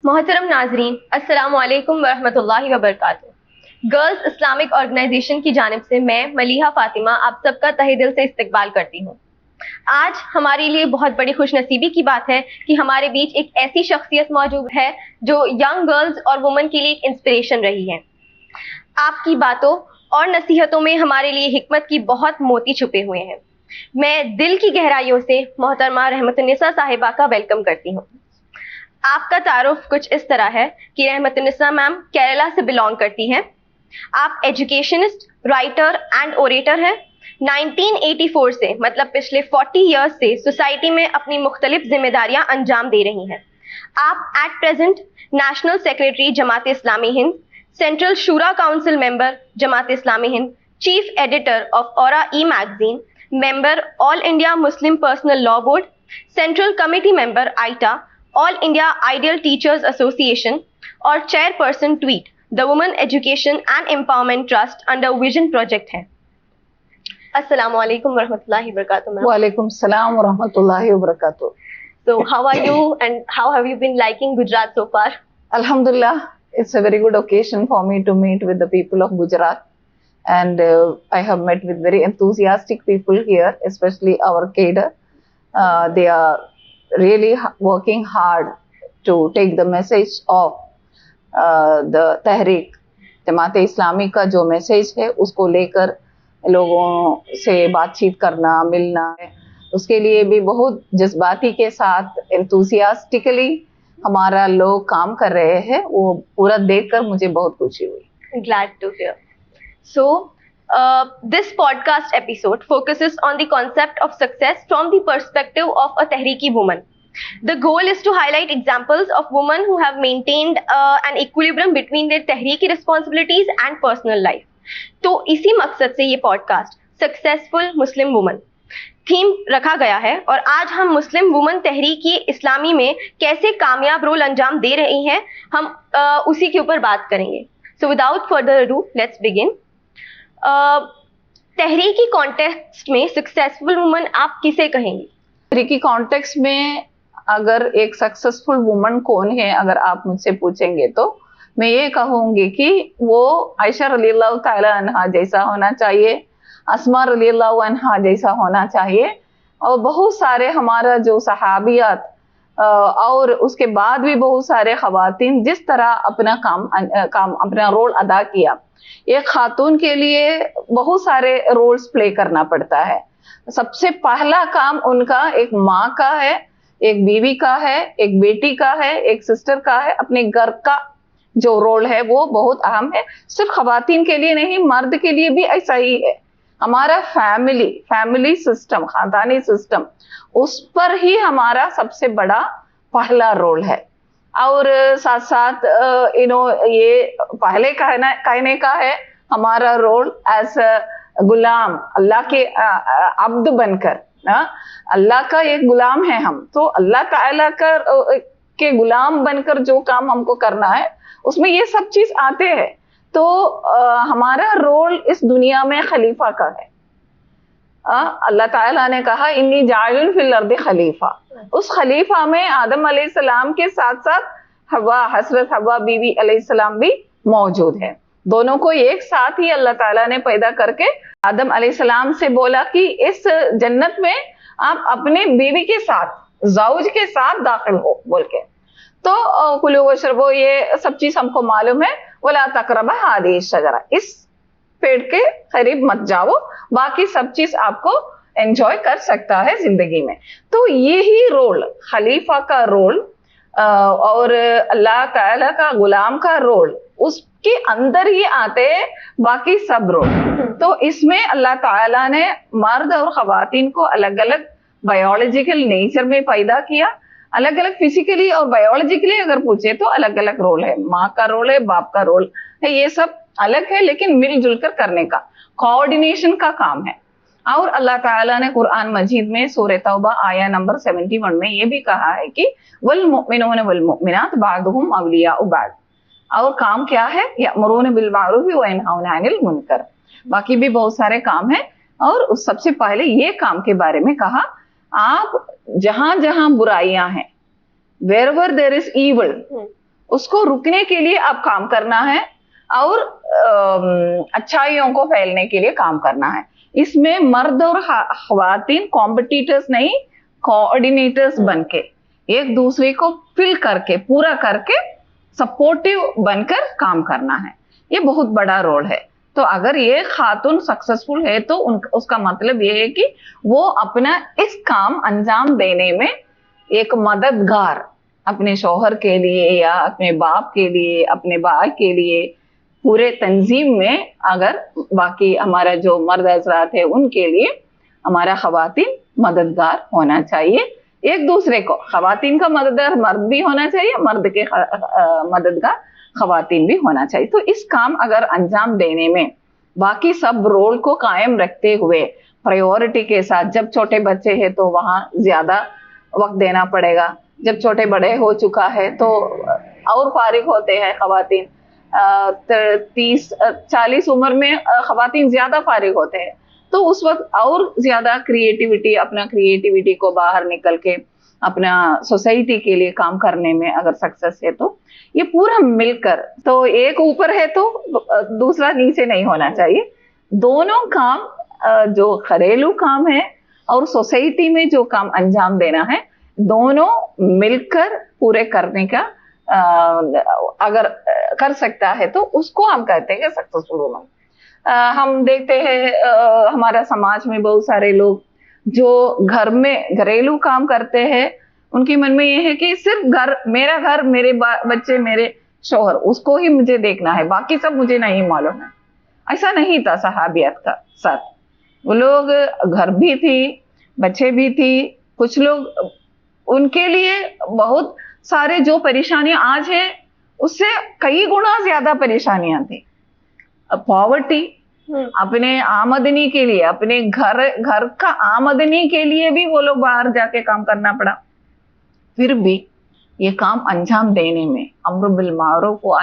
मोहतरम नाजरीन, अस्सलाम वालेकुम वरहमतुल्लाहि वबरकातुहू। गर्ल्स इस्लामिक ऑर्गेनाइजेशन की जानिब से मैं मलिहा फातिमा आप सबका तहे दिल से इस्तकबाल करती हूँ। आज हमारे लिए बहुत बड़ी खुशनसीबी की बात है कि हमारे बीच एक ऐसी शख्सियत मौजूद है जो यंग गर्ल्स और वुमेन के लिए एक इंस्पिरेशन रही है। आपकी बातों और नसीहतों में हमारे लिए हिकमत की बहुत मोती छुपे हुए हैं। मैं दिल की गहराइयों से मोहतरमा रहमतुन्निसा साहिबा का वेलकम करती हूँ। आपका तारुफ कुछ इस तरह है कि रहमतुन्निसा मैम केरला से बिलोंग करती हैं। आप एजुकेशनिस्ट, राइटर एंड ओरेटर हैं। 1984 से मतलब पिछले 40 इयर्स से सोसाइटी में अपनी मुख्तलिफ जिम्मेदारियां अंजाम दे रही हैं। आप at present national secretary Jamaat Islami Hind, central Shura council member Jamaat Islami Hind, chief editor of Aura e magazine, member all India Muslim personal law board, central committee member AITA, all India ideal teachers association और chairperson tweet the women education and empowerment trust under vision project है। अस्सलाम वालेकुम वरहमतुल्लाहि वबरकातुहू। वालेकुम सलाम व रहमतुल्लाहि व बरकातुहू। So how are you and how have you been liking Gujarat so far? Alhamdulillah, it's a very good occasion for me to meet with the people of Gujarat, and I have met with very enthusiastic people here, especially our cadre. They are really working hard to take the message of the Tehreek Jamaat Islami का जो message है उसको लेकर लोगों से बातचीत करना, मिलना, उसके लिए भी बहुत जज्बाती के साथ एंथुसियास्टिकली हमारा लोग काम कर रहे हैं। वो पूरा देखकर मुझे बहुत खुशी हुई। Glad to hear. So, this podcast episode focuses on the concept of success from the perspective of a Tehriki woman. The goal is to highlight examples of women who have maintained an equilibrium between their Tehriki responsibilities and personal life. तो इसी मकसद से ये podcast successful मुस्लिम woman theme रखा गया है और आज हम मुस्लिम वुमन तहरीकी इस्लामी में कैसे कामयाब रोल अंजाम दे रही हैं हम उसी के ऊपर बात करेंगे। So without further ado let's begin. तहरीकी कॉन्टेक्स्ट में सक्सेसफुल वुमन आप किसे कहेंगी? तहरीकी कॉन्टेक्स्ट में अगर एक सक्सेसफुल वुमन कौन है, अगर आप मुझसे पूछेंगे तो मैं ये कहूंगी कि वो आयशा रज़ियल्लाहु ताला अन्हा जैसा होना चाहिए, अस्मा रज़ियल्लाहु अन्हा जैसा होना चाहिए, और बहुत सारे हमारा जो सहाबियात और उसके बाद भी बहुत सारे खवातीन जिस तरह अपना काम अपना रोल अदा किया। एक खातून के लिए बहुत सारे रोल्स प्ले करना पड़ता है। सबसे पहला काम उनका एक माँ का है, एक बीवी का है, एक बेटी का है, एक सिस्टर का है। अपने घर का जो रोल है वो बहुत अहम है। सिर्फ खवातीन के लिए नहीं, मर्द के लिए भी ऐसा ही है। हमारा फैमिली सिस्टम, खानदानी सिस्टम, उस पर ही हमारा सबसे बड़ा पहला रोल है। और साथ साथ ये पहले कहने का है हमारा रोल एज गुलाम, अल्लाह के अब्द बनकर, अल्लाह का एक गुलाम है हम, तो अल्लाह ताला के गुलाम बनकर जो काम हमको करना है उसमें ये सब चीज आते हैं। तो हमारा रोल इस दुनिया में खलीफा का है। अल्लाह ताला ने कहा इन्नी जाइलुन फिल अर्दि खलीफा। उस खलीफा में आदम अलैहिस्सलाम के साथ साथ हजरत हवा बीवी अलैहिस्सलाम भी मौजूद है। दोनों को एक साथ ही अल्लाह ताला ने पैदा करके आदम अलैहिस्सलाम से बोला कि इस जन्नत में आप अपने बीवी के साथ, ज़ौज के साथ दाखिल हो बोल के। तो कुलू वशरबो ये सब चीज हमको मालूम है। वला तकरबा हादिही शजरा, इस पेड़ के करीब मत जाओ, बाकी सब चीज आपको एंजॉय कर सकता है जिंदगी में। तो यही रोल, खलीफा का रोल और अल्लाह ताला का गुलाम का रोल, उसके अंदर ही आते हैं बाकी सब रोल। तो इसमें अल्लाह ताला ने मर्द और खवातीन को अलग अलग बायोलॉजिकल नेचर में पैदा किया। अलग अलग फिजिकली और बायोलॉजिकली अगर पूछे तो अलग अलग रोल है। माँ का रोल है, बाप का रोल है, ये सब अलग है, लेकिन मिलजुल कर करने का, कोऑर्डिनेशन का काम है। और अल्लाह ताला ने कुरान मजीद में सूरह तौबा आया नंबर 71 में ये भी कहा है कि वल मुमिनून वल मुमिनात बादुहुम अवलियाउ बाद। और काम क्या है? यअमुरून बिल मारूफ व यनहौना अनिल मुनकर। बाकी भी बहुत सारे काम है और उस सबसे पहले ये काम के बारे में कहा, आप जहां जहां बुराइयां हैं, wherever there is evil, उसको रुकने के लिए अब काम करना है और अच्छाइयों को फैलने के लिए काम करना है। इसमें मर्द और ख्वातीन कॉम्पिटिटर्स नहीं, कोऑर्डिनेटर्स बनके एक दूसरे को फिल करके पूरा करके सपोर्टिव बनकर काम करना है। ये बहुत बड़ा रोल है। तो अगर ये खातून सक्सेसफुल है तो उसका मतलब ये है कि वो अपना इस काम अंजाम देने में एक मददगार, अपने शौहर के लिए या अपने बाप के लिए, अपने भाई के लिए, पूरे तंजीम में अगर बाकी हमारा जो मर्द हजरात है उनके लिए हमारा खवातीन मददगार होना चाहिए। एक दूसरे को, खवातीन का मददगार मर्द भी होना चाहिए, मर्द के मददगार खवातीन भी होना चाहिए। तो इस काम अगर अंजाम देने में बाकी सब रोल को कायम रखते हुए प्रायोरिटी के साथ, जब छोटे बच्चे हैं तो वहां ज्यादा वक्त देना पड़ेगा, जब छोटे बड़े हो चुका है तो और फारिग होते हैं खवातीन, 30-40 उम्र में खवातीन ज्यादा फारिग होते हैं, तो उस वक्त और ज्यादा क्रिएटिविटी, अपना क्रिएटिविटी को बाहर निकल के अपना सोसाइटी के लिए काम करने में अगर सक्सेस है तो ये पूरा मिलकर, तो एक ऊपर है तो दूसरा नीचे नहीं होना चाहिए। दोनों काम, जो घरेलू काम है और सोसाइटी में जो काम अंजाम देना है, दोनों मिलकर पूरे करने का अगर कर सकता है तो उसको हम कहते हैं सक्सेसफुल वुमन। हम देखते हैं हमारा समाज में बहुत सारे लोग जो घर में घरेलू काम करते हैं, उनके मन में ये है कि सिर्फ मेरा घर, मेरे बच्चे, मेरे शौहर, उसको ही मुझे देखना है, बाकी सब मुझे नहीं मालूम है। ऐसा नहीं था सहाबियत का साथ। वो लोग, घर भी थी, बच्चे भी थी, कुछ लोग उनके लिए बहुत सारे जो परेशानियां आज है उससे कई गुना ज्यादा परेशानियां थी। पॉवर्टी, अपने आमदनी के लिए, अपने घर का आमदनी के लिए भी वो लोग बाहर जाके काम करना पड़ा। फिर भी ये काम अंजाम देने में अम्र बिल मारूफ व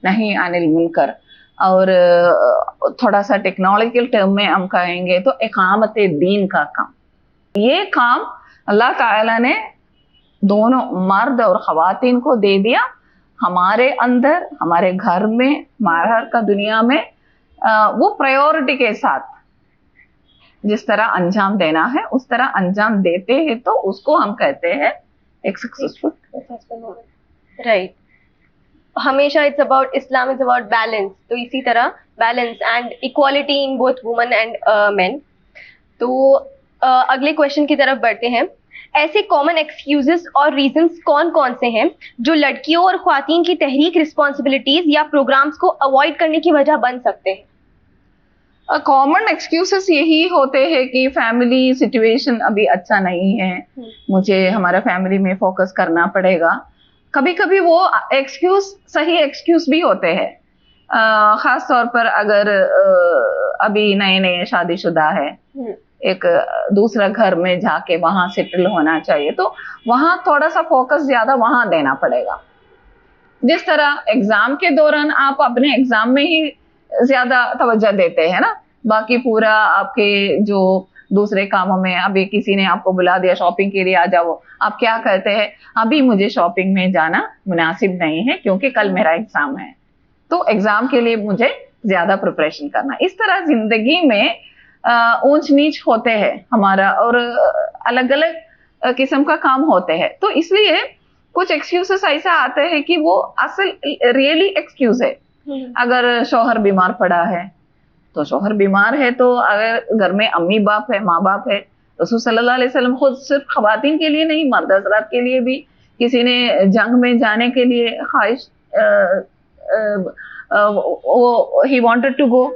नही अनिल मुनकर, और थोड़ा सा टेक्नोलॉजिकल टर्म में हम कहेंगे तो इकामत दीन का काम, ये काम अल्लाह ताला ने दोनों मर्द और खवातीन को दे दिया। हमारे अंदर, हमारे घर में, बाहर का दुनिया में वो प्रायोरिटी के साथ जिस तरह अंजाम देना है उस तरह अंजाम देते हैं तो उसको हम कहते हैं एक सक्सेसफुल। राइट। हमेशा it's about, Islam is about balance, तो इसी तरह balance and equality in both women and main. तो अगले क्वेश्चन की तरफ बढ़ते हैं। ऐसे कॉमन एक्सक्यूजेस और रीजंस कौन कौन से हैं जो लड़कियों और ख्वातीन की तहरीक, रिस्पॉन्सिबिलिटीज या प्रोग्राम्स को अवॉइड करने की वजह बन सकते हैं? कॉमन एक्सक्यूजेस यही होते हैं कि फैमिली सिचुएशन अभी अच्छा नहीं है, मुझे हमारा फैमिली में फोकस करना पड़ेगा। कभी कभी वो एक्सक्यूज सही एक्सक्यूज भी होते हैं, खास तौर पर अगर अभी नए नए शादीशुदा है, एक दूसरा घर में जाके वहां सेटल होना चाहिए, तो वहां थोड़ा सा फोकस ज्यादा वहां देना पड़ेगा। जिस तरह एग्जाम के दौरान आप अपने एग्जाम में ही ज्यादा तवज्जो देते हैं ना, बाकी पूरा आपके जो दूसरे कामों में, अभी किसी ने आपको बुला दिया शॉपिंग के लिए आ जाओ, आप क्या कहते हैं, अभी मुझे शॉपिंग में जाना मुनासिब नहीं है क्योंकि कल मेरा एग्जाम है, तो एग्जाम के लिए मुझे ज्यादा प्रिपरेशन करना। इस तरह जिंदगी में ऊंच नीच होते हैं हमारा, और अलग अलग किस्म का काम होते हैं, तो इसलिए कुछ एक्सक्यूजेस ऐसा आते हैं कि वो असल रियली एक्सक्यूज है। अगर शौहर बीमार पड़ा है तो शौहर बीमार है, तो अगर घर में अम्मी बाप है, माँ बाप है, रसूल सल्लल्लाहु अलैहि वसल्लम खुद सिर्फ खवातीन के लिए नहीं, मर्द हज़रात के लिए भी, किसी ने जंग में जाने के लिए ख्वाहिश, he wanted to go,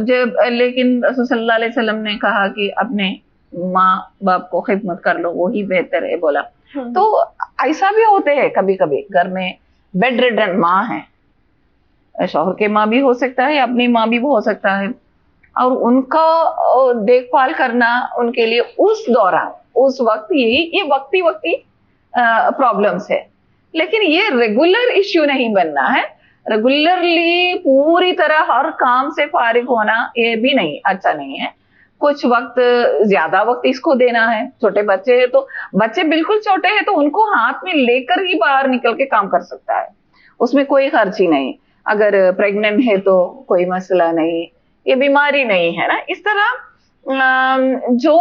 जब लेकिन रसूल सल्लल्लाहु अलैहि वसल्लम ने कहा कि अपने माँ बाप को खिदमत कर लो, वो ही बेहतर है बोला। तो ऐसा भी होते हैं कभी कभी, घर में बेड रिडन माँ है, शौहर के माँ भी हो सकता है, अपनी माँ भी हो सकता है, और उनका देखभाल करना उनके लिए उस दौरान, उस वक्त ये वक्ती प्रॉब्लम्स है, लेकिन ये रेगुलर इश्यू नहीं बनना है। रेगुलरली पूरी तरह हर काम से फारिग होना ये भी नहीं, अच्छा नहीं है। कुछ वक्त, ज्यादा वक्त इसको देना है। छोटे बच्चे हैं तो, बच्चे बिल्कुल छोटे हैं तो उनको हाथ में लेकर ही बाहर निकल के काम कर सकता है, उसमें कोई खर्च ही नहीं। अगर प्रेग्नेंट है तो कोई मसला नहीं, ये बीमारी नहीं है ना। इस तरह जो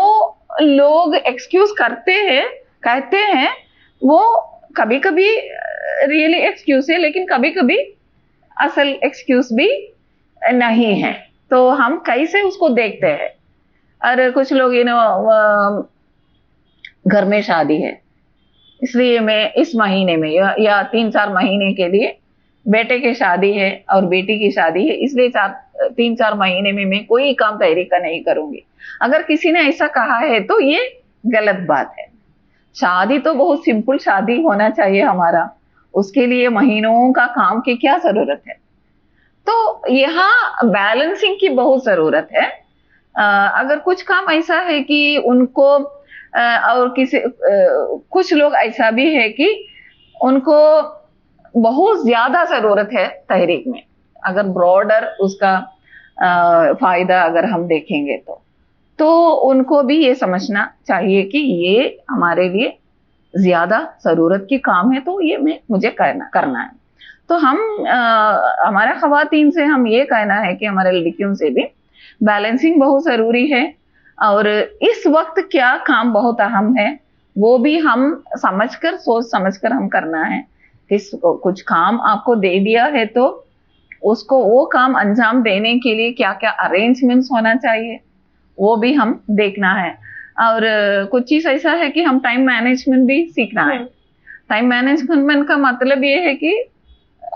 लोग एक्सक्यूज करते हैं, कहते हैं, वो कभी कभी रियली एक्सक्यूज है, लेकिन कभी कभी असल एक्सक्यूज भी नहीं है। तो हम कैसे उसको देखते हैं? और कुछ लोग घर में शादी है, इसलिए मैं इस महीने में या 3-4 महीने के लिए, बेटे की शादी है और बेटी की शादी है, इसलिए 3-4 महीने में मैं कोई काम तहरीका नहीं करूंगी। अगर किसी ने ऐसा कहा है तो ये गलत बात है। शादी तो बहुत सिंपल शादी होना चाहिए हमारा, उसके लिए महीनों का काम की क्या जरूरत है? तो यहाँ बैलेंसिंग की बहुत जरूरत है। अगर कुछ काम ऐसा है कि उनको और कुछ लोग ऐसा भी है कि उनको बहुत ज्यादा जरूरत है तहरीक में। अगर ब्रॉडर उसका फायदा अगर हम देखेंगे तो उनको भी ये समझना चाहिए कि ये हमारे लिए ज्यादा जरूरत की काम है, तो ये मुझे करना है। तो हमारा खवातीन से हम ये कहना है कि हमारे लड़कियों से भी बैलेंसिंग बहुत जरूरी है, और इस वक्त क्या काम बहुत अहम है वो भी हम सोच समझकर हम करना है। कुछ काम आपको दे दिया है तो उसको वो काम अंजाम देने के लिए क्या क्या अरेंजमेंट्स होना चाहिए वो भी हम देखना है। और कुछ चीज ऐसा है कि हम टाइम मैनेजमेंट भी सीखना है। टाइम मैनेजमेंट का मतलब ये है कि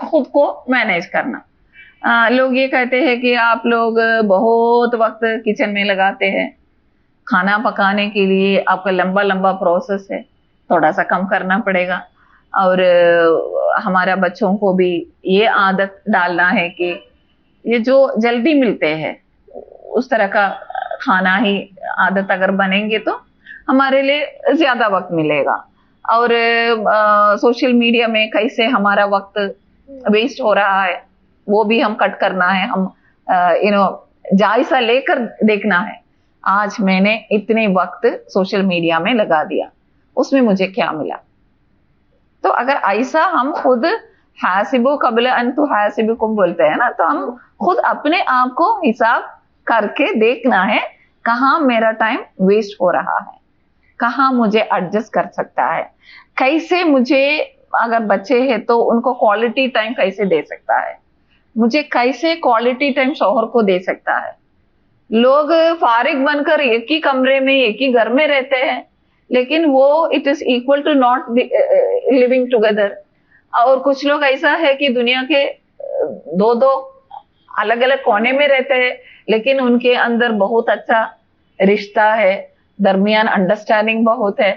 खुद को मैनेज करना। लोग ये कहते हैं कि आप लोग बहुत वक्त किचन में लगाते हैं, खाना पकाने के लिए आपका लंबा लंबा प्रोसेस है, थोड़ा सा कम करना पड़ेगा। और हमारा बच्चों को भी ये आदत डालना है कि ये जो जल्दी मिलते हैं उस तरह का खाना ही आदत अगर बनेंगे तो हमारे लिए ज्यादा वक्त मिलेगा। और सोशल मीडिया में कैसे हमारा वक्त वेस्ट हो रहा है वो भी हम कट करना है। हम जायजा लेकर देखना है, आज मैंने इतने वक्त सोशल मीडिया में लगा दिया, उसमें मुझे क्या मिला। तो अगर ऐसा हम खुद हासिबो कबल अन तुहासिबुकुम बोलते हैं ना, तो हम खुद अपने आप को हिसाब करके देखना है कहाँ मेरा टाइम वेस्ट हो रहा है, कहाँ मुझे एडजस्ट कर सकता है, कैसे मुझे, अगर बच्चे हैं तो उनको क्वालिटी टाइम कैसे दे सकता है, मुझे कैसे क्वालिटी टाइम शौहर को दे सकता है। लोग फारिग बनकर एक ही कमरे में एक ही घर में रहते हैं, लेकिन वो it is equal to not living together. और कुछ लोग ऐसा है कि दुनिया के दो दो अलग अलग कोने में रहते हैं, लेकिन उनके अंदर बहुत अच्छा रिश्ता है, दरमियान अंडरस्टैंडिंग बहुत है।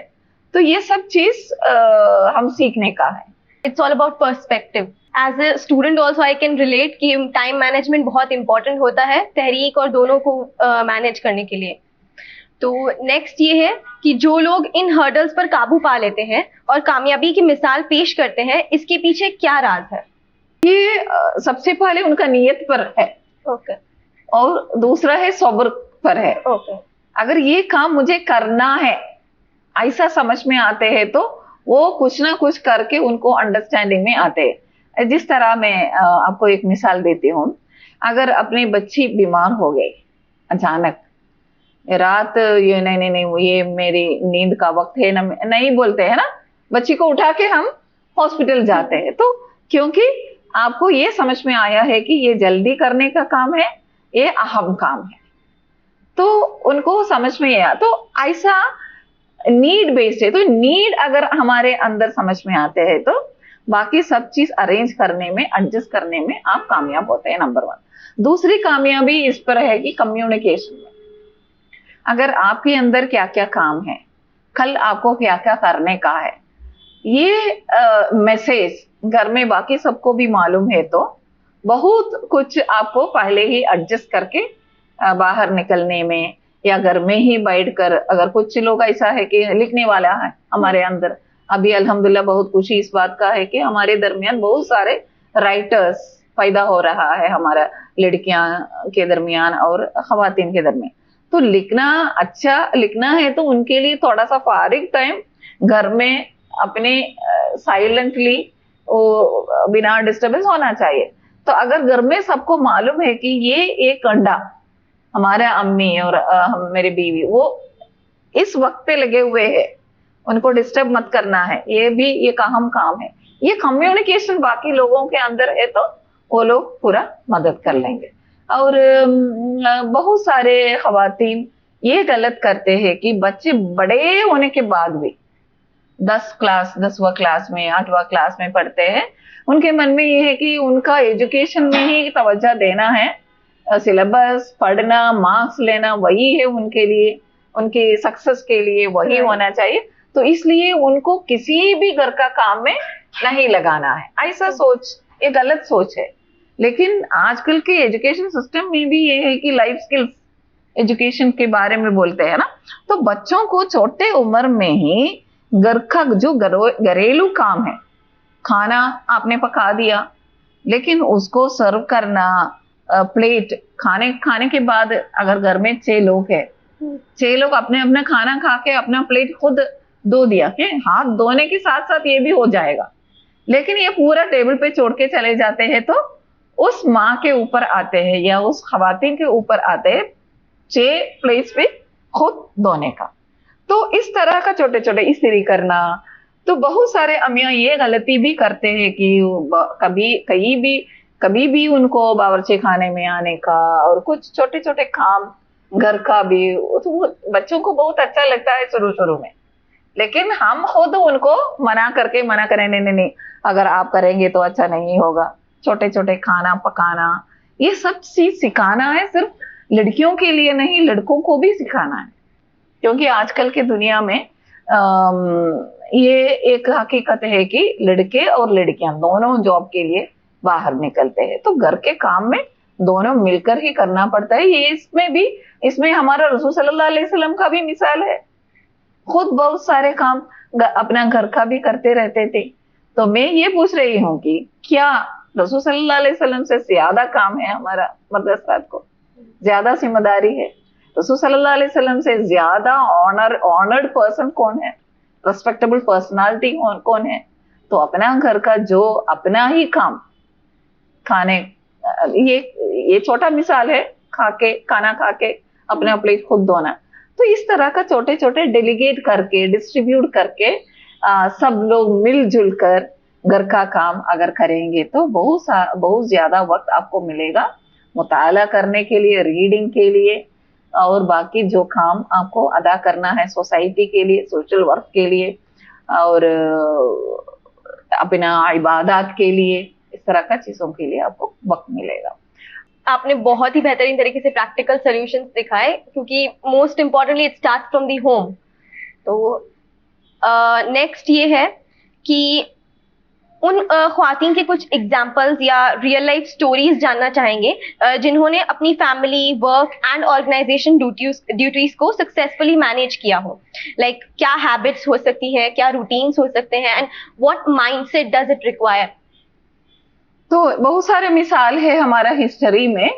तो ये सब चीज हम सीखने का है। It's all about perspective. As a student also I can relate कि टाइम मैनेजमेंट बहुत इंपॉर्टेंट होता है तहरीक और दोनों को मैनेज करने के लिए। तो नेक्स्ट ये है कि जो लोग इन हर्डल्स पर काबू पा लेते हैं और कामयाबी की मिसाल पेश करते हैं, इसके पीछे क्या राज है? ये सबसे पहले उनका नियत पर है, ओके, और दूसरा है सब्र पर है। ओके, अगर ये काम मुझे करना है ऐसा समझ में आते हैं तो वो कुछ ना कुछ करके उनको अंडरस्टैंडिंग में आते हैं। जिस तरह मैं आपको एक मिसाल देती हूँ, अगर अपनी बच्ची बीमार हो गई अचानक, रात ये नहीं ये मेरी नींद का वक्त है ना, नहीं बोलते हैं ना, बच्ची को उठा के हम हॉस्पिटल जाते हैं, तो क्योंकि आपको ये समझ में आया है कि ये जल्दी करने का काम है, ये अहम काम है, तो उनको समझ में आया। तो ऐसा नीड बेस्ड है, तो नीड अगर हमारे अंदर समझ में आते हैं तो बाकी सब चीज अरेंज करने में, एडजस्ट करने में आप कामयाब होते हैं, नंबर 1। दूसरी कामयाबी इस पर है कि कम्युनिकेशन में, अगर आपके अंदर क्या क्या काम है, कल आपको क्या क्या करने का है, ये मैसेज घर में बाकी सबको भी मालूम है, तो बहुत कुछ आपको पहले ही एडजस्ट करके बाहर निकलने में या घर में ही बैठकर, अगर कुछ लोग ऐसा है कि लिखने वाला है हमारे अंदर, अभी अल्हम्दुलिल्लाह बहुत खुशी इस बात का है कि हमारे दरमियान बहुत सारे राइटर्स पैदा हो रहा है, हमारा लड़कियां के दरमियान और खवातीन के दरमियान। तो लिखना, अच्छा लिखना है तो उनके लिए थोड़ा सा फारिग टाइम घर में अपने साइलेंटली वो बिना डिस्टरबेंस होना चाहिए। तो अगर घर में सबको मालूम है कि ये एक अंडा हमारे अम्मी और मेरी बीवी वो इस वक्त पे लगे हुए हैं, उनको डिस्टर्ब मत करना है, ये भी एक अहम काम है, ये कम्युनिकेशन बाकी लोगों के अंदर है तो वो लोग पूरा मदद कर लेंगे। और बहुत सारे खवातीन ये गलत करते हैं कि बच्चे बड़े होने के बाद भी 10वीं क्लास में 8वीं क्लास में पढ़ते हैं, उनके मन में ये है कि उनका एजुकेशन में ही तवज्जो देना है, सिलेबस पढ़ना मार्क्स लेना वही है उनके लिए, उनके सक्सेस के लिए वही होना चाहिए, तो इसलिए उनको किसी भी घर का काम में नहीं लगाना है। ऐसा सोच ये गलत सोच है। लेकिन आजकल के एजुकेशन सिस्टम में भी ये है कि लाइफ स्किल्स एजुकेशन के बारे में बोलते हैं ना, तो बच्चों को छोटे उम्र में ही घर का जो घरेलू काम है, खाना आपने पका दिया लेकिन उसको सर्व करना, प्लेट खाने के बाद अगर घर में 6 लोग हैं, 6 लोग अपने अपना खाना खा के अपना प्लेट खुद धो दिया, के हाथ धोने के साथ साथ ये भी हो जाएगा, लेकिन ये पूरा टेबल पे छोड़ के चले जाते हैं तो उस माँ के ऊपर आते हैं या उस खवातीन के ऊपर आते हैं 6 प्लेट्स पे खुद धोने का। तो इस तरह का छोटे छोटे इस्त्री करना, तो बहुत सारे अम्मियां ये गलती भी करते हैं कि कभी भी उनको बावर्ची खाने में आने का और कुछ छोटे छोटे काम घर का भी, तो वो बच्चों को बहुत अच्छा लगता है शुरू शुरू में, लेकिन हम खुद उनको मना करें नहीं, अगर आप करेंगे तो अच्छा नहीं होगा। छोटे छोटे खाना पकाना ये सब चीज सिखाना है, सिर्फ लड़कियों के लिए नहीं लड़कों को भी सिखाना है, क्योंकि आजकल की दुनिया में ये एक हकीकत है कि लड़के और लड़कियां दोनों जॉब के लिए बाहर निकलते हैं, तो घर के काम में दोनों मिलकर ही करना पड़ता है। ये इसमें हमारा रसूल सल्लल्लाहु अलैहि वसल्लम का भी मिसाल है, खुद बहुत सारे काम अपना घर का भी करते रहते थे। तो मैं ये पूछ रही हूँ कि क्या रसूल सल्लल्लाहु अलैहि वसल्लम से ज्यादा काम है हमारा मर्द हज़रात को, ज्यादा जिम्मेदारी है? रसूल सल्लल्लाहु अलैहि वसल्लम से ज्यादा ऑनर्ड पर्सन कौन है, रेस्पेक्टेबल पर्सनालिटी कौन है? तो अपना घर का जो अपना ही काम खाने, ये छोटा मिसाल है, खाना खा के अपने प्लेट खुद धोना। तो इस तरह का छोटे छोटे डेलीगेट करके डिस्ट्रीब्यूट करके सब लोग मिलजुल कर घर का काम अगर करेंगे तो बहुत ज्यादा वक्त आपको मिलेगा मुताला करने के लिए, रीडिंग के लिए, और बाकी जो काम आपको अदा करना है सोसाइटी के लिए, सोशल वर्क के लिए और अपना इबादत के लिए, इस तरह का चीजों के लिए आपको वक्त मिलेगा। आपने बहुत ही बेहतरीन तरीके से प्रैक्टिकल सॉल्यूशंस दिखाए, क्योंकि most importantly it starts from the home. तो नेक्स्ट ये है कि उन ख्वातीन के कुछ एग्जाम्पल्स या रियल लाइफ स्टोरीज जानना चाहेंगे जिन्होंने अपनी family, work and organisation duties को सक्सेसफुली मैनेज किया हो। लाइक क्या हैबिट्स हो सकती है, क्या रूटीन्स हो सकते हैं, and what mindset does it require? तो बहुत सारे मिसाल है हमारा हिस्ट्री में,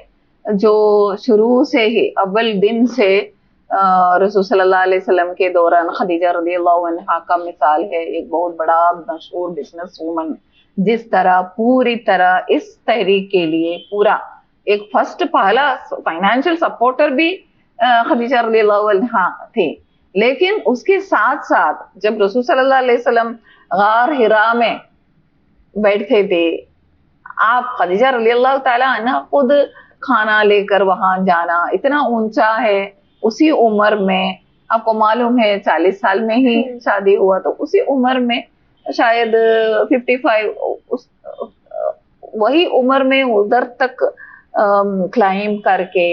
जो शुरू से ही अव्वल दिन से रसूल सल्लल्लाहु अलैहि वसल्लम के दौरान खदीजा रज़ियल्लाहु अन्हा का मिसाल है, एक बहुत बड़ा मशहूर बिजनेस वूमन, जिस तरह पूरी तरह इस तहरीक के लिए पूरा एक फर्स्ट पहला फाइनेंशियल सपोर्टर भी खदीजा रज़ियल्लाहु अन्हा थे। लेकिन उसके साथ साथ जब रसूल सल्लल्लाहु अलैहि वसल्लम गार हिरा में बैठते थे, आप खदीजा रज़ियल्लाहु ताला अन्हा खुद खाना लेकर वहां जाना, इतना ऊंचा है, उसी उम्र में आपको मालूम है 40 साल में ही शादी हुआ, तो उसी उम्र में शायद 55 वही उम्र में उधर तक क्लाइम करके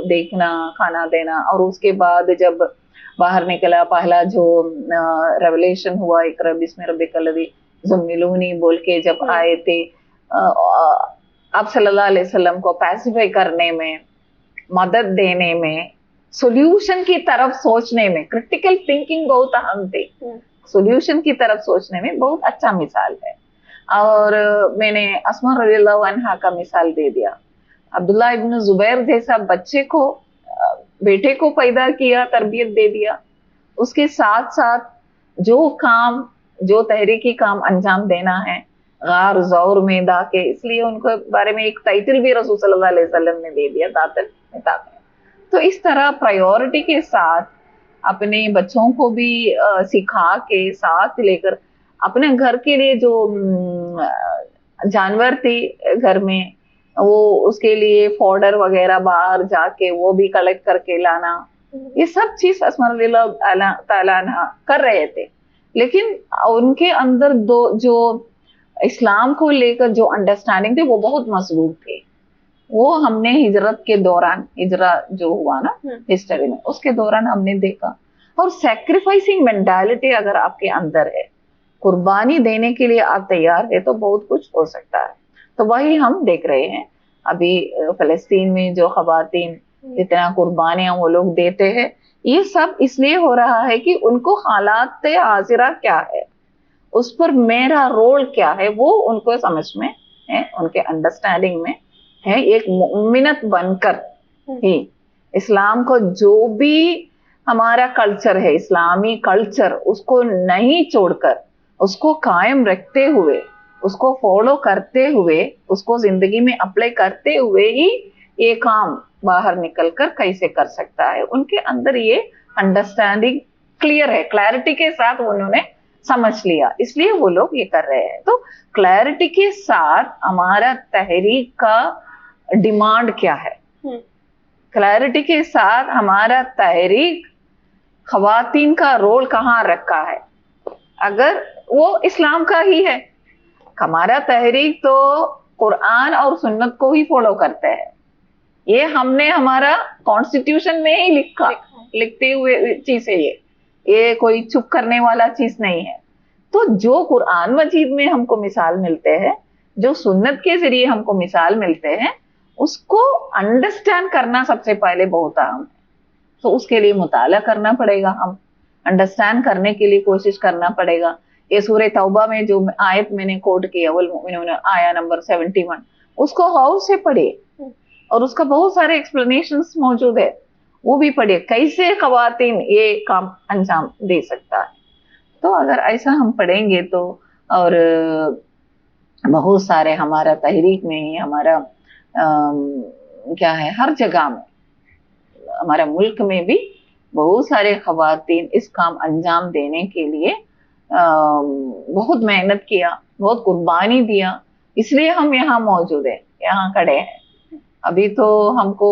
देखना, खाना देना, और उसके बाद जब बाहर निकला पहला जो रेवलेशन हुआ, इक़रा बिस्मि रब्बिकल लज़ी ज़म्मिलूनी बोल के जब आए थे, आप सल्लल्लाहु अलैहि वसल्लम को पैसिफाई करने में, मदद देने में, सॉल्यूशन की तरफ सोचने में, क्रिटिकल थिंकिंग बहुत अहम थी, सॉल्यूशन की तरफ सोचने में बहुत अच्छा मिसाल है। और मैंने अस्मा रज़ियल्लाहु अन्हा का मिसाल दे दिया, अब्दुल्ला इब्न जुबैर जैसा बेटे को पैदा किया, तरबियत दे दिया, उसके साथ साथ जो तहरीकी काम अंजाम देना है गार ज़ौर में दाके, इसलिए उनके बारे में एक टाइटल भी रसूल सल्लल्लाहु अलैहि वसल्लम ने दे दिया, दातल मिताब। तो इस तरह प्रायोरिटी के साथ अपने बच्चों को भी सिखा के साथ लेकर अपने घर के लिए जो जानवर थी घर में, वो उसके लिए फॉडर वगैरह बाहर जाके वो भी कलेक्ट करके लाना, ये सब चीज अस्मा रज़ियल्लाहु ताला अन्हा कर रहे थे। लेकिन उनके अंदर दो जो इस्लाम को लेकर जो अंडरस्टैंडिंग थी वो बहुत मजबूत थी। वो हमने हिजरत के दौरान, हिजरा जो हुआ ना हिस्ट्री में, उसके दौरान हमने देखा। और सेक्रीफाइसिंग मेंटालिटी अगर आपके अंदर है, कुर्बानी देने के लिए आप तैयार है, तो बहुत कुछ हो सकता है। तो वही हम देख रहे हैं अभी फलस्तीन में जो खवातीन इतना कुर्बानियां वो लोग देते हैं, ये सब इसलिए हो रहा है कि उनको हालात हाजिरा क्या है, उस पर मेरा रोल क्या है, वो उनको समझ में है, उनके अंडरस्टैंडिंग में है। एक मुमिनत बनकर ही इस्लाम को जो भी हमारा कल्चर है, इस्लामी कल्चर, उसको नहीं छोड़कर, उसको कायम रखते हुए, उसको फॉलो करते हुए, उसको जिंदगी में अप्लाई करते हुए ही ये काम बाहर निकलकर कैसे कर सकता है। उनके अंदर ये अंडरस्टैंडिंग क्लियर है, क्लैरिटी के साथ उन्होंने समझ लिया, इसलिए वो लोग ये कर रहे हैं। तो क्लैरिटी के साथ हमारा तहरीक का डिमांड क्या है, क्लैरिटी के साथ हमारा तहरीक खवातीन का रोल कहाँ रखा है, अगर वो इस्लाम का ही है। हमारा तहरीक तो कुरान और सुन्नत को ही फॉलो करते हैं, ये हमने हमारा कॉन्स्टिट्यूशन में ही लिखते हुए चीज है, ये कोई चुप करने वाला चीज नहीं है। तो जो कुरान मजीद में हमको मिसाल मिलते हैं, जो सुन्नत के जरिए हमको मिसाल मिलते हैं, उसको अंडरस्टैंड करना सबसे पहले बहुत अहम है। तो उसके लिए मुताला करना पड़ेगा, हम अंडरस्टैंड करने के लिए कोशिश करना पड़ेगा। ये सूरह तौबा में जो आयत मैंने कोट किया, वल मुमिनून आया नंबर 71, उसको गौर से पढ़े और उसका बहुत सारे एक्सप्लेनेशंस मौजूद है, वो भी पढ़े, कैसे खवातीन ये काम अंजाम दे सकता है। तो अगर ऐसा हम पढ़ेंगे तो, और बहुत सारे हमारा तहरीक में ही हमारा क्या है, हर जगह में, हमारा मुल्क में भी बहुत सारे खवातीन इस काम अंजाम देने के लिए बहुत मेहनत किया, बहुत कुर्बानी दिया, इसलिए हम यहाँ मौजूद है, यहाँ खड़े हैं। अभी तो हमको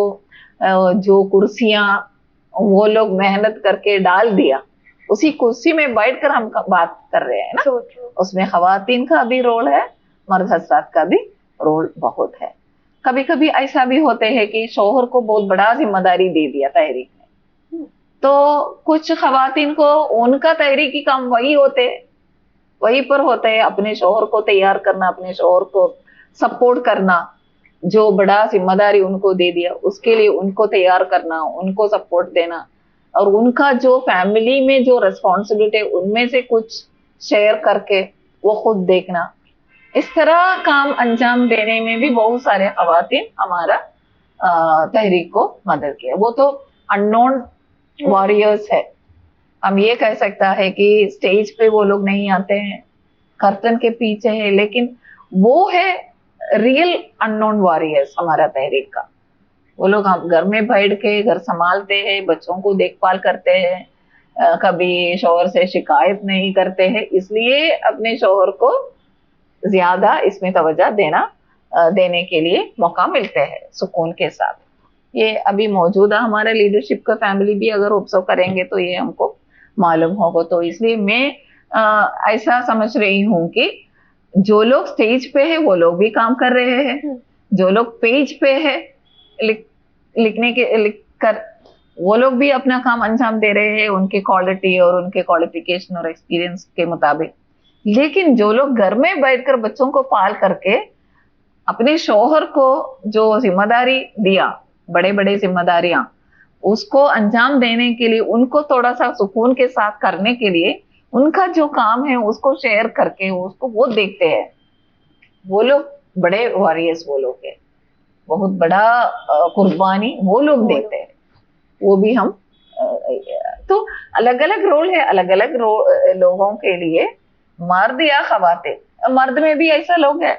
जो कुर्सियां वो लोग मेहनत करके डाल दिया, उसी कुर्सी में बैठकर हम बात कर रहे हैं ना, उसमें खवातीन का भी रोल है, मर्द हजरात का भी रोल बहुत है। कभी कभी ऐसा भी होते हैं कि शौहर को बहुत बड़ा जिम्मेदारी दे दिया तहरीक में, तो कुछ खवातीन को उनका तहरीकी काम वही पर होते हैं, अपने शौहर को तैयार करना, अपने शौहर को सपोर्ट करना, जो बड़ा जिम्मेदारी उनको दे दिया उसके लिए उनको तैयार करना, उनको सपोर्ट देना, और उनका जो फैमिली में जो रिस्पॉन्सिबिलिटी है उनमें से कुछ शेयर करके वो खुद देखना, इस तरह काम अंजाम देने में भी बहुत सारे खवातीन हमारा तहरीक को मदद किया। वो तो अननोन वॉरियर्स है, हम ये कह सकता है कि स्टेज पे वो लोग नहीं आते हैं, कर्तन के पीछे है, लेकिन वो है रियल अननोन वॉरियर्स हमारा तहरीक का। वो लोग हम घर में बैठ के घर संभालते हैं, बच्चों को देखभाल करते हैं, कभी शौहर से शिकायत नहीं करते हैं, इसलिए अपने शौहर को ज्यादा इसमें तवज्जो देने के लिए मौका मिलते हैं सुकून के साथ। ये अभी मौजूदा हमारा लीडरशिप का फैमिली भी अगर ऑब्जर्व करेंगे तो ये हमको मालूम होगा। तो इसलिए मैं ऐसा समझ रही हूँ कि जो लोग स्टेज पे है वो लोग भी काम कर रहे हैं, जो लोग पेज पे है लिख कर वो लोग भी अपना काम अंजाम दे रहे हैं उनके क्वालिटी और उनके क्वालिफिकेशन और एक्सपीरियंस के मुताबिक। लेकिन जो लोग घर में बैठकर बच्चों को पाल करके अपने शौहर को जो जिम्मेदारी दिया, बड़े बड़े जिम्मेदारियां, उसको अंजाम देने के लिए, उनको थोड़ा सा सुकून के साथ करने के लिए उनका जो काम है उसको शेयर करके उसको वो देखते हैं, वो लोग बड़े वॉरियर्स, वो लोग है, बहुत बड़ा कुर्बानी वो लोग देते हैं, वो भी हम तो अलग अलग रोल है, अलग अलग लोगों के लिए, मर्द या खवातीन मर्द में भी ऐसा लोग हैं,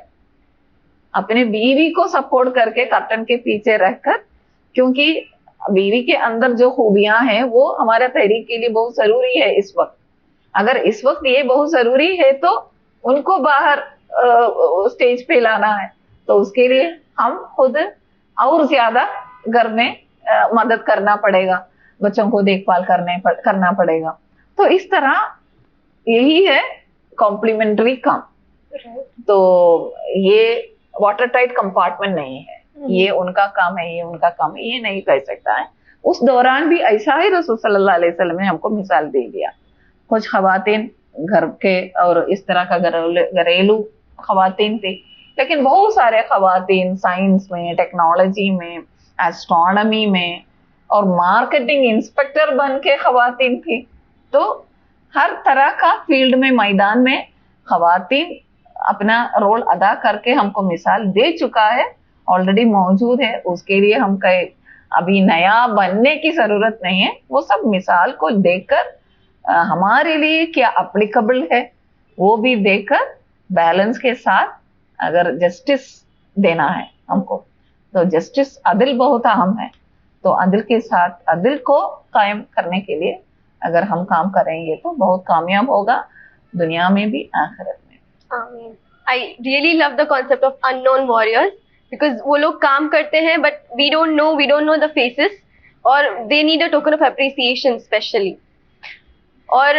अपने बीवी को सपोर्ट करके कर्टन के पीछे रहकर, क्योंकि बीवी के अंदर जो खूबियां हैं वो हमारा तहरीक के लिए बहुत जरूरी है इस वक्त। अगर इस वक्त ये बहुत जरूरी है तो उनको बाहर स्टेज पे लाना है, तो उसके लिए हम खुद और ज्यादा घर में मदद करना पड़ेगा, बच्चों को देखभाल करना पड़ेगा। तो इस तरह यही है कॉम्प्लीमेंट्री काम। तो ये वाटर टाइट कंपार्टमेंट नहीं है, ये उनका काम है, ये उनका काम है, ये नहीं कह सकता है। उस दौरान भी ऐसा ही रसूल सल्लल्लाहु अलैहि वसल्लम ने हमको मिसाल दे दिया। कुछ खवातीन घर के और इस तरह का घरेलू खवातीन थी, लेकिन बहुत सारे खवातीन साइंस में, टेक्नोलॉजी में, एस्ट्रोनॉमी में और मार्केटिंग इंस्पेक्टर बन के खवातीन थी। तो हर तरह का फील्ड में, मैदान में खवातीन अपना रोल अदा करके हमको मिसाल दे चुका है, ऑलरेडी मौजूद है। उसके लिए हम कहे अभी नया बनने की जरूरत नहीं है, वो सब मिसाल को देखकर हमारे लिए क्या अप्लीकेबल है वो भी देखकर बैलेंस के साथ अगर जस्टिस देना है हमको, तो जस्टिस अदिल बहुत अहम है। तो अदिल के साथ अदिल को कायम करने के लिए अगर हम काम करेंगे तो बहुत कामयाब होगा, दुनिया में भी आखिरत में। I really love the concept of unknown warriors because वो लोग काम करते हैं but we don't know the faces और they need a token of appreciation specially। और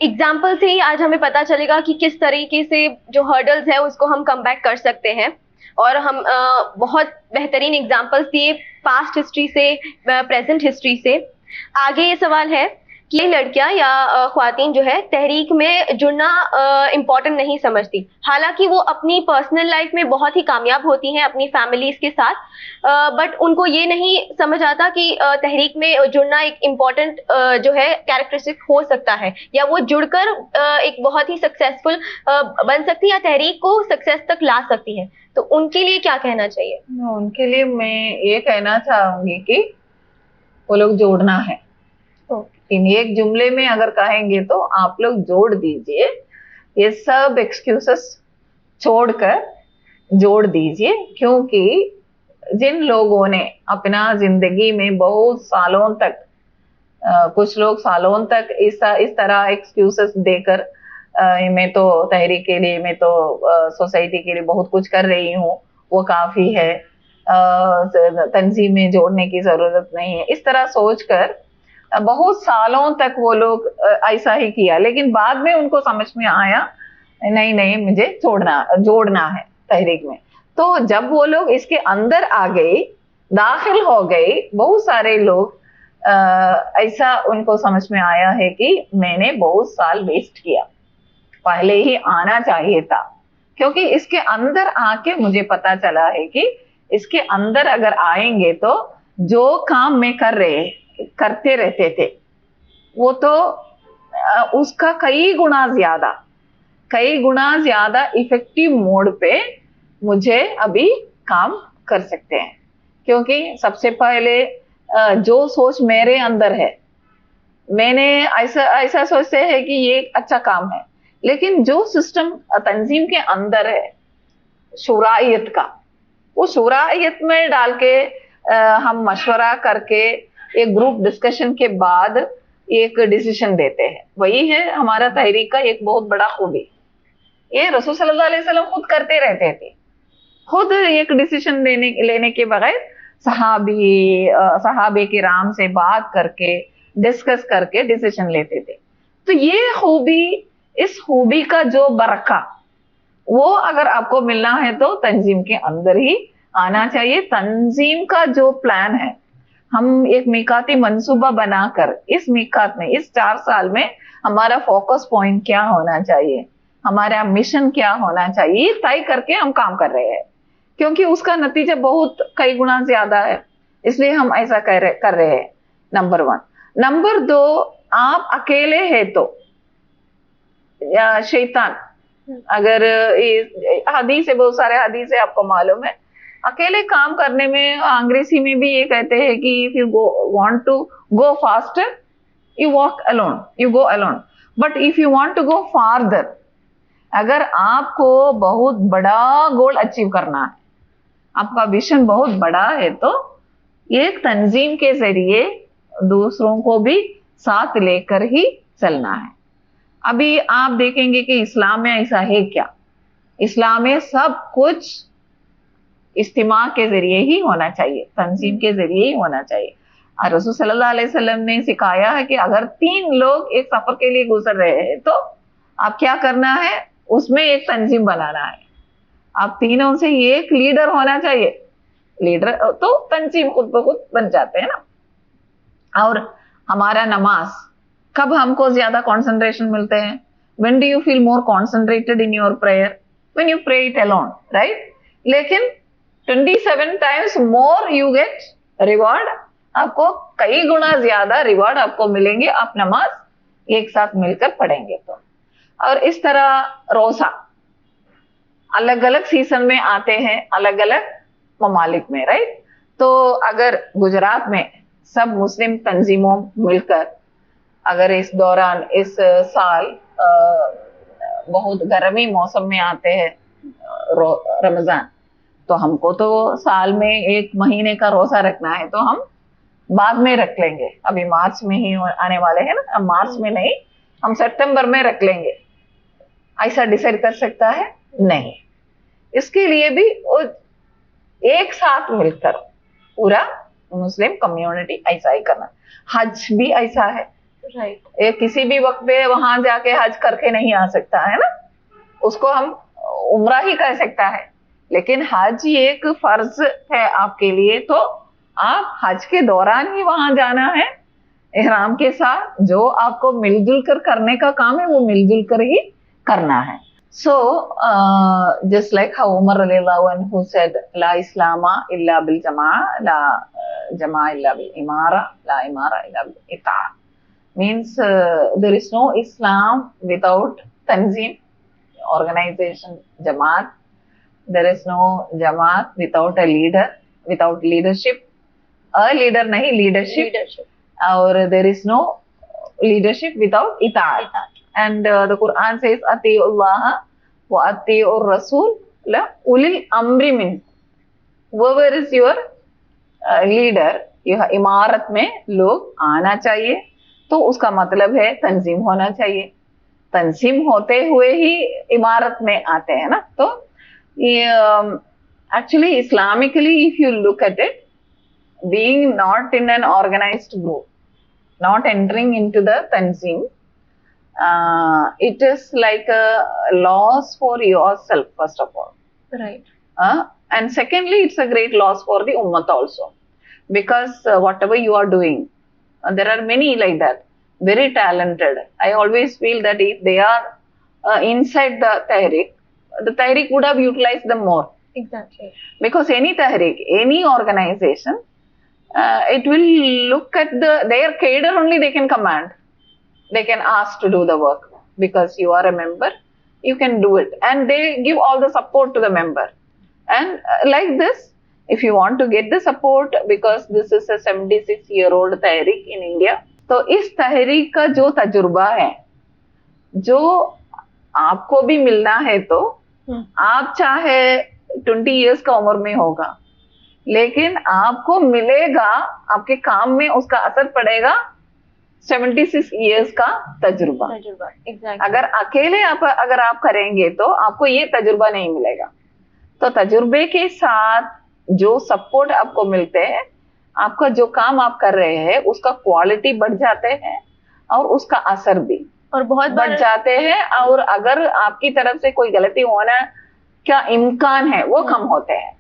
एग्जाम्पल से ही आज हमें पता चलेगा कि किस तरीके से जो हर्डल्स है उसको हम कम बैक कर सकते हैं। और हम बहुत बेहतरीन एग्जाम्पल्स दिए पास्ट हिस्ट्री से, प्रेजेंट हिस्ट्री से। आगे ये सवाल है कि लड़कियां या ख्वातीन जो है तहरीक में जुड़ना इम्पोर्टेंट नहीं समझती, हालांकि वो अपनी पर्सनल लाइफ में बहुत ही कामयाब होती हैं अपनी फैमिलीज के साथ, बट उनको ये नहीं समझ आता कि तहरीक में जुड़ना एक इम्पोर्टेंट जो है कैरेक्टरिस्टिक हो सकता है, या वो जुड़कर एक बहुत ही सक्सेसफुल बन सकती है या तहरीक को सक्सेस तक ला सकती है। तो उनके लिए क्या कहना चाहिए? उनके लिए मैं ये कहना चाहूंगी कि वो लोग जोड़ना है। इन एक जुमले में अगर कहेंगे तो आप लोग जोड़ दीजिए, ये सब एक्सक्यूजेस छोड़कर जोड़ दीजिए। क्योंकि जिन लोगों ने अपना जिंदगी में बहुत सालों तक कुछ लोग सालों तक इस तरह एक्सक्यूजेस देकर मैं तो तहरीक के लिए, मैं तो सोसाइटी के लिए बहुत कुछ कर रही हूँ, वो काफी है, तंजीम में जोड़ने की जरूरत नहीं है, इस तरह सोचकर बहुत सालों तक वो लोग ऐसा ही किया। लेकिन बाद में उनको समझ में आया नहीं मुझे जोड़ना है तहरीक में। तो जब वो लोग इसके अंदर आ गए, दाखिल हो गए, बहुत सारे लोग ऐसा उनको समझ में आया है कि मैंने बहुत साल वेस्ट किया, पहले ही आना चाहिए था। क्योंकि इसके अंदर आके मुझे पता चला है कि इसके अंदर अगर आएंगे तो जो काम मैं करते रहते थे वो तो उसका कई गुना ज्यादा इफेक्टिव मोड पे मुझे अभी काम कर सकते हैं। क्योंकि सबसे पहले जो सोच मेरे अंदर है, मैंने ऐसा सोचते हैं कि ये अच्छा काम है, लेकिन जो सिस्टम तंजीम के अंदर है शुराइयत का, वो शुराइयत में डाल के हम मशवरा करके एक ग्रुप डिस्कशन के बाद एक डिसीजन देते हैं, वही है हमारा तहरीक का एक बहुत बड़ा खूबी। ये रसूल सल्लल्लाहु अलैहि वसल्लम खुद करते रहते थे, खुद एक डिसीजन लेने के बगैर सहाबे के राम से बात करके डिस्कस करके डिसीजन लेते थे। तो ये खूबी, इस खूबी का जो बरका वो अगर आपको मिलना है तो तंजीम के अंदर ही आना चाहिए। तंजीम का जो प्लान है, हम एक मिकाती मंसूबा बनाकर इस मिकात में, इस 4 साल में हमारा फोकस पॉइंट क्या होना चाहिए, हमारा मिशन क्या होना चाहिए, तय करके हम काम कर रहे हैं। क्योंकि उसका नतीजा बहुत कई गुना ज्यादा है, इसलिए हम ऐसा कर रहे हैं। नंबर 1। नंबर 2, आप अकेले हैं तो शैतान, अगर हदीस है, बहुत सारे हदीस है आपको मालूम है, अकेले काम करने में अंग्रेजी में भी ये कहते हैं कि if you want to go faster you walk alone, you go alone, but if you want to go farther अगर आपको बहुत बड़ा गोल अचीव करना है, आपका विजन बहुत बड़ा है, तो एक तंजीम के जरिए दूसरों को भी साथ लेकर ही चलना है। अभी आप देखेंगे कि इस्लाम में ऐसा है क्या? इस्लाम में सब कुछ इज्तिमा के जरिए ही होना चाहिए, तंजीम के जरिए ही होना चाहिए। और रसूल सल्लल्लाहु अलैहि वसल्लम ने सिखाया है कि अगर 3 लोग एक सफर के लिए गुजर रहे हैं तो आप क्या करना है, उसमें एक तंजीम बनाना है। आप तीनों से एक लीडर होना चाहिए, लीडर तो तंजीम खुद ब खुद बन जाते हैं ना। और हमारा नमाज, कब हमको ज्यादा कंसंट्रेशन मिलते हैं? When do you feel more concentrated in your prayer? When you pray it alone, right? लेकिन 27 times more you get reward, आपको कई गुना ज्यादा रिवॉर्ड आपको मिलेंगे, आप नमाज एक साथ मिलकर पढ़ेंगे तो। और इस तरह रोजा अलग अलग सीजन में आते हैं, अलग अलग ममालिक में, राइट? तो अगर गुजरात में सब मुस्लिम तंजीमों मिलकर अगर इस दौरान इस साल बहुत गर्मी मौसम में आते हैं रमजान, तो हमको तो साल में 1 महीने का रोजा रखना है, तो हम बाद में रख लेंगे। अभी मार्च में ही आने वाले हैं ना, अब मार्च में नहीं, हम सितंबर में रख लेंगे। ऐसा डिसाइड कर सकता है? नहीं। इसके लिए भी एक साथ मिलकर पूरा मुस्लिम कम्युनिटी ऐसा ही करना। हज भी ऐसा है, राइट? एक किसी भी वक्त पे वहां जाके हज करके नहीं आ सकता है ना, उसको हम उम्रा ही कह सकता है। लेकिन हज एक फर्ज है आपके लिए, तो आप हज के दौरान ही वहां जाना है इहराम के साथ। जो आपको मिलजुल कर करने का काम है वो मिलजुल कर ही करना है। So, just like how Umar radiallahu anhu said, La Islama illa bil jama'a, la jama'a illa bil imara, la imara illa bil ita'a. Means there is no Islam without tanzim, organization, jamaat. There is no jamaat without a leader, without leadership. A leader nahi, leadership. Or there is no leadership without ita'a. And the Quran says, Ati'ullaha wa ati'ur rasul la ulil amri min. Whoever is your leader, यह इमारत में लोग आना चाहिए, तो उसका मतलब है तंजीम होना चाहिए। तंजीम होते हुए ही इमारत में आते हैं ना। तो actually Islamically if you look at it, being not in an organised group, not entering into the तंजीम, it is like a loss for yourself, first of all, right? And secondly, it's a great loss for the ummah also, because whatever you are doing, there are many like that, very talented. I always feel that if they are inside the tahrik would have utilized them more. Exactly. Because any tahrik, any organization, it will look at their cadre only, they can command. They can ask to do the work because you are a member, you can do it, and they give all the support to the member. And like this, if you want to get the support, because this is a 76-year-old tahrik in India, तो इस तहरीक का जो तजुर्बा है, जो आपको भी मिलना है, तो आप चाहे 20 years का उम्र में होगा, लेकिन आपको मिलेगा, आपके काम में उसका असर पड़ेगा 76 years का तजुर्बा। exactly. अगर अकेले अगर आप करेंगे तो आपको ये तजुर्बा नहीं मिलेगा। तो तजुर्बे के साथ जो सपोर्ट आपको मिलते हैं, आपका जो काम आप कर रहे हैं उसका क्वालिटी बढ़ जाते हैं और उसका असर भी और बहुत बढ़ जाते हैं। और अगर आपकी तरफ से कोई गलती होना क्या इम्कान है वो कम होते हैं।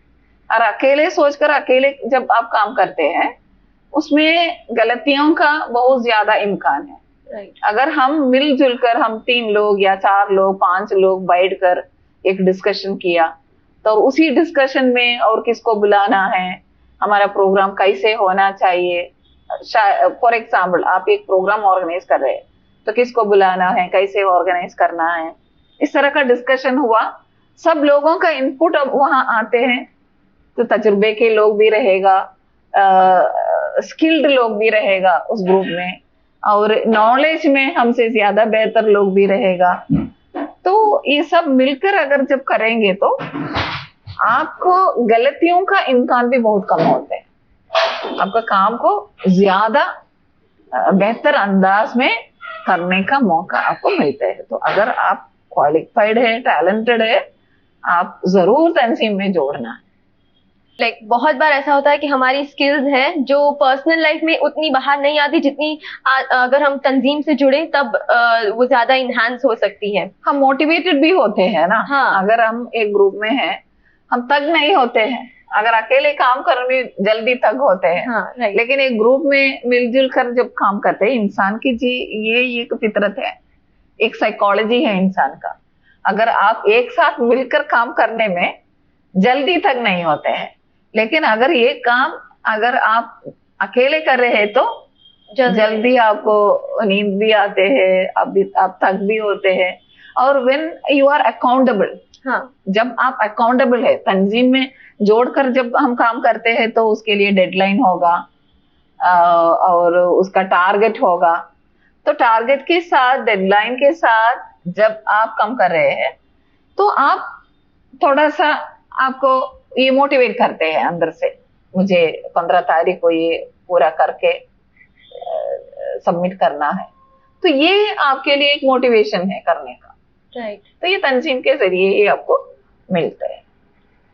और अकेले सोचकर अकेले जब आप काम करते हैं उसमें गलतियों का बहुत ज्यादा इम्कान है। right. अगर हम मिलजुल कर, हम 3 लोग या 4 लोग 5 लोग बैठकर एक डिस्कशन किया, तो उसी डिस्कशन में और किसको बुलाना है, हमारा प्रोग्राम कैसे होना चाहिए, फॉर एग्जाम्पल आप एक प्रोग्राम ऑर्गेनाइज कर रहे हैं तो किसको बुलाना है, कैसे ऑर्गेनाइज करना है, इस तरह का डिस्कशन हुआ। सब लोगों का इनपुट अब वहां आते हैं, तो तजुर्बे के लोग भी रहेगा, स्किल्ड लोग भी रहेगा उस ग्रुप में, और नॉलेज में हमसे ज्यादा बेहतर लोग भी रहेगा। तो ये सब मिलकर अगर जब करेंगे तो आपको गलतियों का इम्कान भी बहुत कम होते हैं, आपका काम को ज्यादा बेहतर अंदाज में करने का मौका आपको मिलता है। तो अगर आप क्वालिफाइड है, टैलेंटेड है, आप जरूर तंजीम में जोड़ना है। बहुत बार ऐसा होता है कि हमारी स्किल्स हैं जो पर्सनल लाइफ में उतनी बाहर नहीं आती जितनी अगर हम तंजीम से जुड़े तब वो ज्यादा इनहांस हो सकती है। हम मोटिवेटेड भी होते हैं ना। हाँ। अगर हम एक ग्रुप में हैं, हम तग नहीं होते हैं, अगर अकेले काम करने में जल्दी तग होते हैं। हाँ, लेकिन एक ग्रुप में मिलजुल कर जब काम करते हैं, इंसान की जी ये एक फितरत है, एक साइकोलॉजी है इंसान का। अगर आप एक साथ मिलकर काम करने में जल्दी तक नहीं होते हैं, लेकिन अगर ये काम अगर आप अकेले कर रहे हैं तो जल्दी आपको नींद भी आते हैं, आप थक भी होते हैं। और व्हेन यू आर अकाउंटेबल, हाँ, जब आप अकाउंटेबल है, तंजीम में जोड़कर जब हम काम करते हैं तो उसके लिए डेडलाइन होगा और उसका टारगेट होगा। तो टारगेट के साथ, डेडलाइन के साथ जब आप काम कर रहे हैं तो आप थोड़ा सा आपको ये मोटिवेट करते हैं अंदर से, मुझे 15 तारीख को ये पूरा करके सबमिट करना है। तो ये आपके लिए एक मोटिवेशन है करने का। राइट। तो ये तंजीम के जरिए ये आपको मिलता है,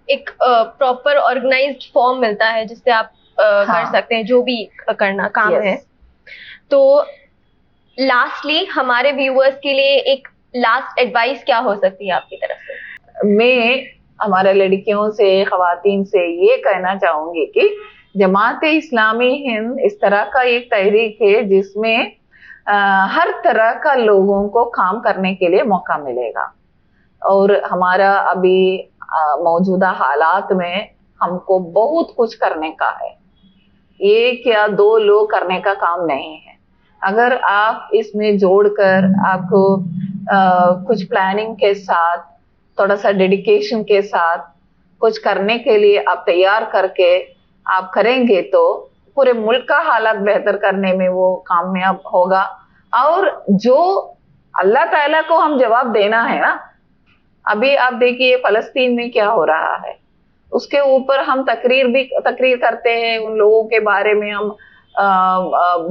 एक प्रॉपर ऑर्गेनाइज्ड फॉर्म मिलता है जिससे आप कर सकते हैं जो भी करना काम है। तो लास्टली हमारे व्यूअर्स के लिए एक लास्ट एडवाइस क्या हो सकती है आपकी तरफ से? मैं हमारे लड़कियों से, खवातीन से ये कहना चाहूंगी कि जमात इस्लामी हिंद इस तरह का एक तहरीक है जिसमें हर तरह का लोगों को काम करने के लिए मौका मिलेगा। और हमारा अभी मौजूदा हालात में हमको बहुत कुछ करने का है, एक या दो लोग करने का काम नहीं है। अगर आप इसमें जोड़कर आपको कुछ प्लानिंग के साथ, थोड़ा सा डेडिकेशन के साथ कुछ करने के लिए आप तैयार करके आप करेंगे तो पूरे मुल्क का हालात बेहतर करने में वो कामयाब होगा। और जो अल्लाह ताला को हम जवाब देना है ना, अभी आप देखिए फलस्तीन में क्या हो रहा है, उसके ऊपर हम तकरीर करते हैं, उन लोगों के बारे में हम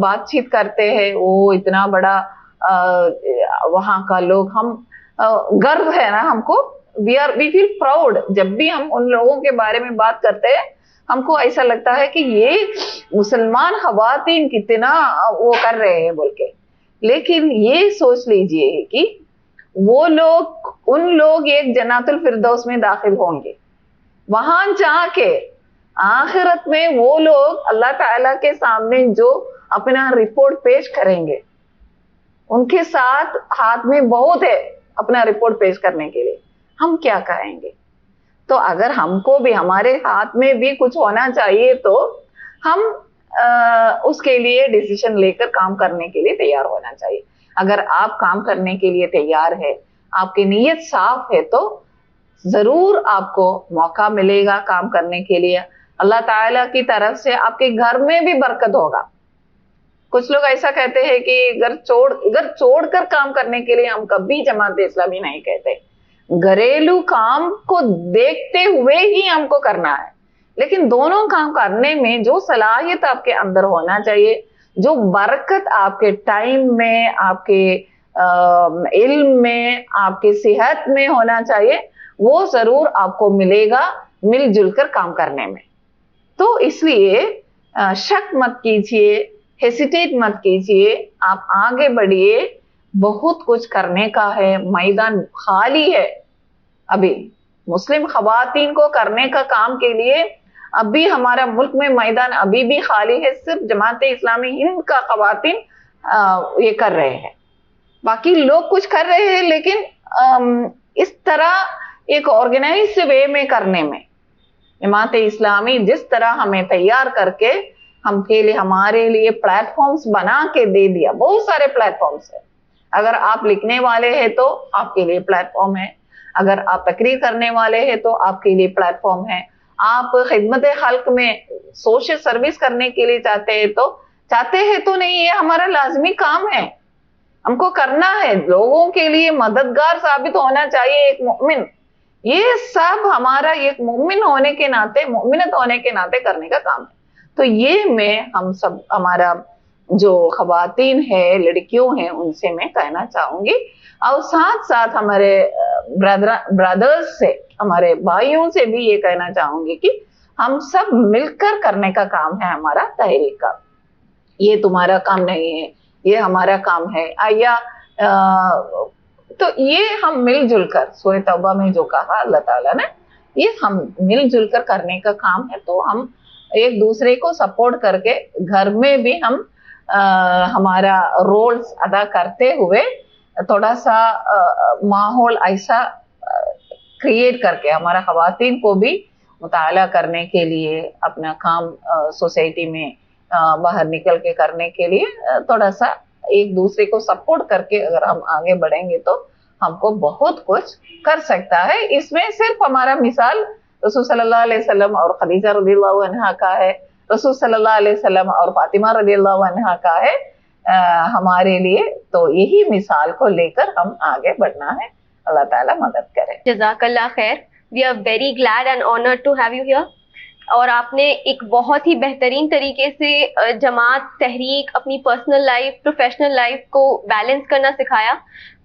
बातचीत करते हैं, वो इतना बड़ा वहां का लोग, हम गर्व है ना हमको, वी फील प्राउड। जब भी हम उन लोगों के बारे में बात करते हैं हमको ऐसा लगता है कि ये मुसलमान खवातीन कितना वो कर रहे हैं बोल के। लेकिन ये सोच लीजिए कि वो लोग, उन लोग एक जन्नतुल फिरदौस में दाखिल होंगे, वहां जाके आखिरत में वो लोग अल्लाह ताला के सामने जो अपना रिपोर्ट पेश करेंगे, उनके साथ हाथ में बहुत है अपना रिपोर्ट पेश करने के लिए। हम क्या कहेंगे? तो अगर हमको भी, हमारे हाथ में भी कुछ होना चाहिए तो हम उसके लिए डिसीजन लेकर काम करने के लिए तैयार होना चाहिए। अगर आप काम करने के लिए तैयार है, आपकी नीयत साफ है, तो जरूर आपको मौका मिलेगा काम करने के लिए। अल्लाह ताला की तरफ से आपके घर में भी बरकत होगा। कुछ लोग ऐसा कहते हैं कि घर छोड़कर काम करने के लिए हम कभी जमात इस्लामी नहीं कहते। घरेलू काम को देखते हुए ही हमको करना है, लेकिन दोनों काम करने में जो सलाहियत आपके अंदर होना चाहिए, जो बरकत आपके टाइम में, आपके इल्म में, आपके सेहत में होना चाहिए, वो जरूर आपको मिलेगा मिलजुल कर काम करने में। तो इसलिए शक मत कीजिए, हेसिटेट मत कीजिए, आप आगे बढ़िए, बहुत कुछ करने का है, मैदान खाली है। अभी मुस्लिम खवातीन को करने का काम के लिए अभी हमारा मुल्क में मैदान अभी भी खाली है। सिर्फ जमात इस्लामी हिंद का खवातीन ये कर रहे हैं, बाकी लोग कुछ कर रहे हैं, लेकिन इस तरह एक ऑर्गेनाइज्ड वे में करने में जमात इस्लामी जिस तरह हमें तैयार करके हमारे लिए प्लेटफॉर्म्स बना के दे दिया, बहुत सारे प्लेटफॉर्म्स है। अगर आप लिखने वाले हैं तो आपके लिए प्लेटफॉर्म है, अगर आप तकरीर करने वाले हैं तो आपके लिए प्लेटफॉर्म है, आप खिदमत खल्क में सोशल सर्विस करने के लिए चाहते हैं तो नहीं, ये हमारा लाजमी काम है। हमको करना है, लोगों के लिए मददगार साबित होना चाहिए एक मोमिन। ये सब हमारा एक मोमिन होने के नाते, मोमिनत होने के नाते करने का काम है। तो ये मैं हम सब, हमारा जो खवातीन है, लड़कियों हैं, उनसे मैं कहना चाहूंगी, और साथ साथ हमारे ब्रदर्स से, हमारे भाइयों से भी ये कहना चाहूंगी कि हम सब मिलकर करने का काम है हमारा तहरीक का। ये तुम्हारा काम नहीं है, ये हमारा काम है। या तो ये हम मिलजुल कर, सूरह तौबा में जो कहा अल्लाह ताला ने, ये हम मिलजुल कर करने का काम है। तो हम एक दूसरे को सपोर्ट करके घर में भी हम हमारा रोल्स अदा करते हुए थोड़ा सा माहौल ऐसा क्रिएट करके हमारा खवातीन को भी मुताला करने के लिए, अपना काम सोसाइटी में बाहर निकल के करने के लिए थोड़ा सा एक दूसरे को सपोर्ट करके अगर हम आगे बढ़ेंगे तो हमको बहुत कुछ कर सकता है। इसमें सिर्फ हमारा मिसाल रसूल सल्लल्लाहु अलैहि वसल्लम और खदीजा रज़ियल्लाहु अन्हा का है, रसूल सल्लल्लाहु अलैहि वसल्लम और फातिमा रज़ियल्लाहु अन्हा का है हमारे लिए। तो यही मिसाल को लेकर हम आगे बढ़ना है। अल्लाह ताला मदद करे। जज़ाकल्लाह खैर। We are very glad and honoured to have you here. और आपने एक बहुत ही बेहतरीन तरीके से जमात, तहरीक, अपनी पर्सनल लाइफ, प्रोफेशनल लाइफ को बैलेंस करना सिखाया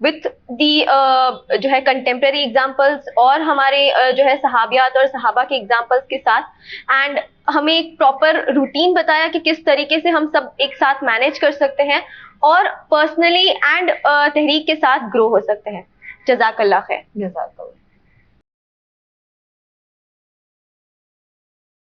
विथ दी जो है कंटेम्प्रेरी एग्जांपल्स और हमारे जो है सहाबियात और सहाबा के एग्जांपल्स के साथ, एंड हमें एक प्रॉपर रूटीन बताया कि किस तरीके से हम सब एक साथ मैनेज कर सकते हैं और पर्सनली एंड तहरीक के साथ ग्रो हो सकते हैं। जज़ाकल्लाह खैर। जज़ाकल्लाह।